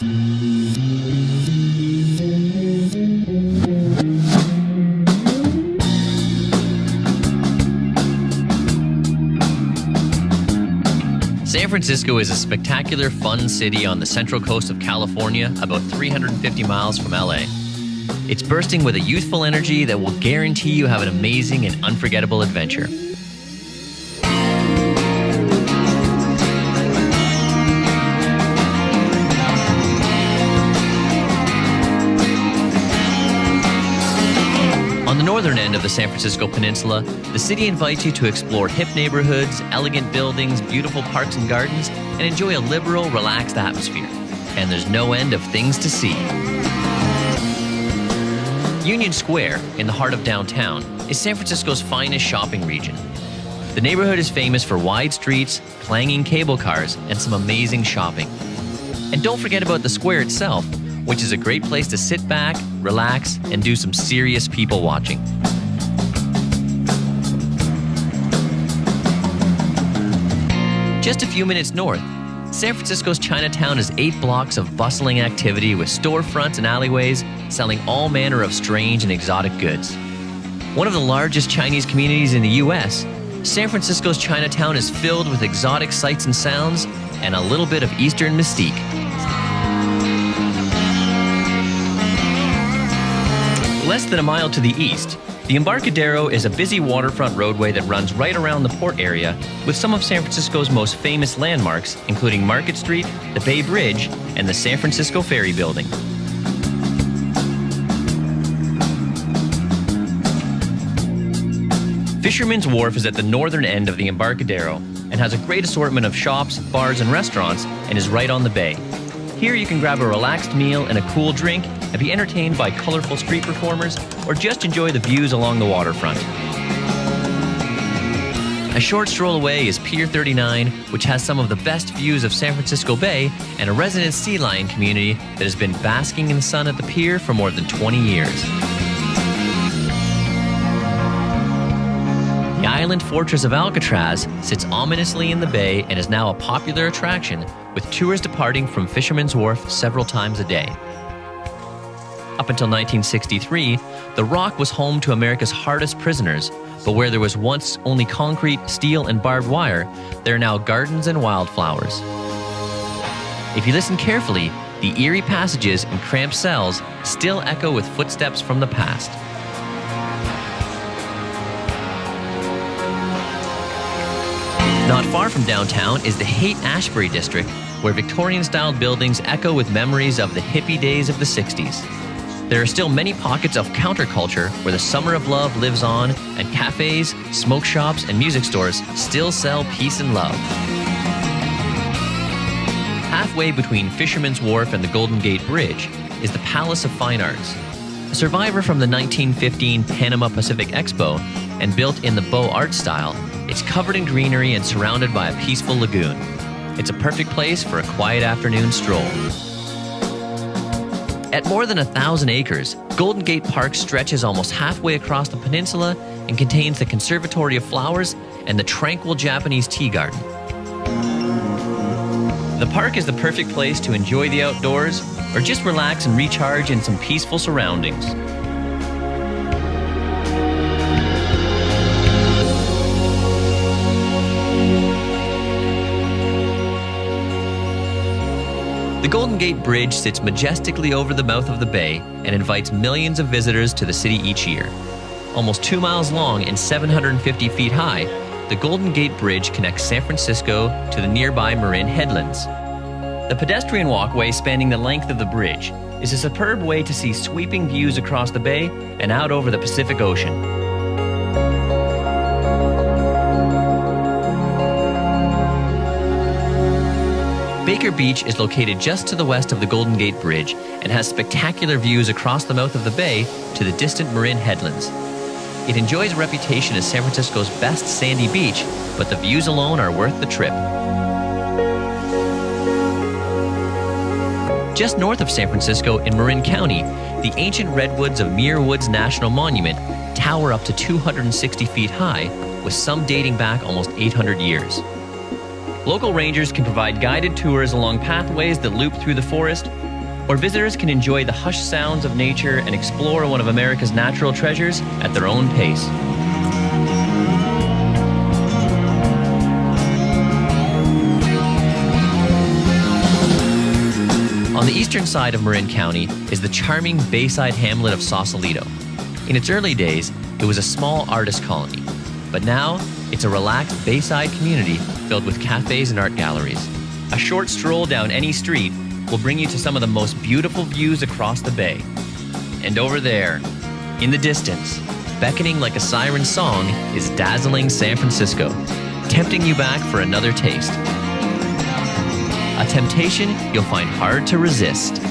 San Francisco is a spectacular, fun city on the central coast of California, about 350 miles from LA. It's bursting with a youthful energy that will guarantee you have an amazing and unforgettable adventure. On the northern end of the San Francisco Peninsula, the city invites you to explore hip neighborhoods, elegant buildings, beautiful parks and gardens, and enjoy a liberal, relaxed atmosphere. And there's no end of things to see. Union Square, in the heart of downtown, is San Francisco's finest shopping region. The neighborhood is famous for wide streets, clanging cable cars, and some amazing shopping. And don't forget about the square itself, which is a great place to sit back, relax, and do some serious people watching. Just a few minutes north, San Francisco's Chinatown is 8 blocks of bustling activity with storefronts and alleyways selling all manner of strange and exotic goods. One of the largest Chinese communities in the U.S., San Francisco's Chinatown is filled with exotic sights and sounds and a little bit of Eastern mystique. Less than a mile to the east, the Embarcadero is a busy waterfront roadway that runs right around the port area with some of San Francisco's most famous landmarks, including Market Street, the Bay Bridge, and the San Francisco Ferry Building. Fisherman's Wharf is at the northern end of the Embarcadero and has a great assortment of shops, bars, and restaurants and is right on the bay. Here you can grab a relaxed meal and a cool drink and be entertained by colorful street performers or just enjoy the views along the waterfront. A short stroll away is Pier 39, which has some of the best views of San Francisco Bay and a resident sea lion community that has been basking in the sun at the pier for more than 20 years. The island fortress of Alcatraz sits ominously in the bay and is now a popular attraction, with tours departing from Fisherman's Wharf several times a day. Up until 1963, the Rock was home to America's hardest prisoners, but where there was once only concrete, steel, and barbed wire, there are now gardens and wildflowers. If you listen carefully, the eerie passages and cramped cells still echo with footsteps from the past. Not far from downtown is the Haight-Ashbury district, where Victorian-styled buildings echo with memories of the hippie days of the 60s. There are still many pockets of counterculture where the summer of love lives on, and cafes, smoke shops, and music stores still sell peace and love. Halfway between Fisherman's Wharf and the Golden Gate Bridge is the Palace of Fine Arts. A survivor from the 1915 Panama Pacific Expo and built in the Beaux Arts style, it's covered in greenery and surrounded by a peaceful lagoon. It's a perfect place for a quiet afternoon stroll. At more than 1,000 acres, Golden Gate Park stretches almost halfway across the peninsula and contains the Conservatory of Flowers and the tranquil Japanese tea garden. The park is the perfect place to enjoy the outdoors or just relax and recharge in some peaceful surroundings. The Golden Gate Bridge sits majestically over the mouth of the bay and invites millions of visitors to the city each year. Almost 2 miles long and 750 feet high, the Golden Gate Bridge connects San Francisco to the nearby Marin headlands. The pedestrian walkway spanning the length of the bridge is a superb way to see sweeping views across the bay and out over the Pacific Ocean. Baker Beach is located just to the west of the Golden Gate Bridge and has spectacular views across the mouth of the bay to the distant Marin headlands. It enjoys a reputation as San Francisco's best sandy beach, but the views alone are worth the trip. Just north of San Francisco in Marin County, the ancient redwoods of Muir Woods National Monument tower up to 260 feet high, with some dating back almost 800 years. Local rangers can provide guided tours along pathways that loop through the forest, Or visitors can enjoy the hushed sounds of nature and explore one of America's natural treasures at their own pace. On the eastern side of Marin County is the charming bayside hamlet of Sausalito. In its early days, it was a small artist colony, but now it's a relaxed bayside community filled with cafes and art galleries. A short stroll down any street will bring you to some of the most beautiful views across the bay. And over there, in the distance, beckoning like a siren song, is dazzling San Francisco, tempting you back for another taste. A temptation you'll find hard to resist.